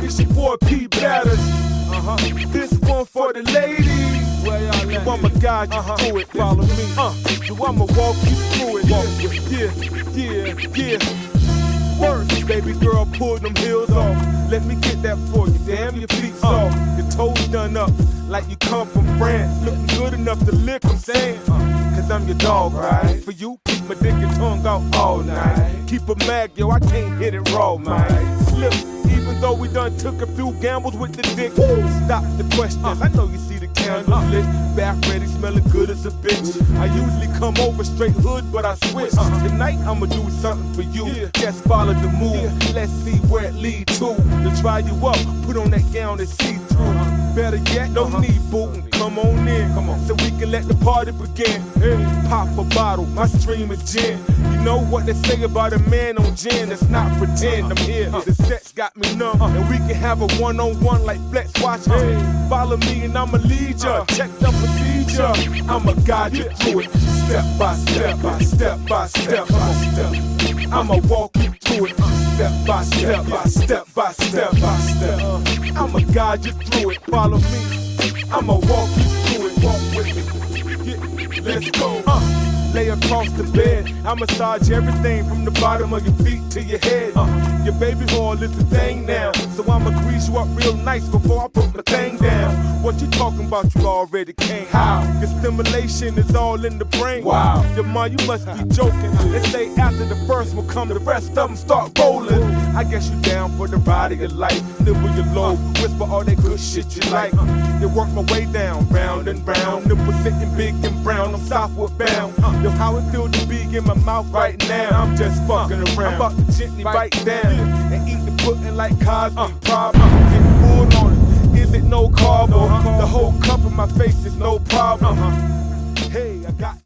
It's your boy P Batters. This one for the ladies. So I'ma guide you through it. Follow me. So I'ma walk you through it. Yeah. First, baby girl, pull them heels off. Let me get that for you. Damn, your feet soft. Your toes done up like you come from France. Looking good enough to lick them saying. Cause I'm your dog, right? For you, keep my dick and tongue out all night. Keep a mag, yo, I can't hit it raw, man. Slip, even though we done took a few gambles with the dick. Stop the questions, I know you see the candles lit. Back ready, smelling good as a bitch. I usually come over straight hood, but I switch. Tonight, I'ma do something for you. Just follow the move, let's see where it lead to. To try you up, put on that gown and see through. Better yet, no need bootin', come on in, so we can let the party begin. Pop a bottle, my stream is gin. You know what they say about a man on gin, that's not pretend. I'm here, the sex got me numb, and we can have a one-on-one like Flex watch. Follow me and I'ma lead ya, check the procedure. I'ma guide you through it, step by step, step by step, by step. I'ma walk you through it, step by step, step by step, by step. I'ma guide you through it, follow me. I'ma walk you through it, walk with me. Yeah, let's go. Lay across the bed, I massage everything from the bottom of your feet to your head. Your baby oil is the thing now, so I'ma grease you up real nice before I put my thing down. What you talking about? You already can't. How? Your stimulation is all in the brain. Wow. Your mind, you must be joking. They say after the first will come the rest of them start rolling. I guess you down for the ride of your life. Nibble your low, whisper all that good shit you like. You work my way down, round and round. Nipple sitting big and brown, I'm southward bound. Yo, how it feel to be in my mouth right now? I'm just fucking around. I'm about to gently bite down and eat the pudding like Cosby. Problem, get full on it. Is it no carbo? The whole cup in my face is no problem. Hey, I got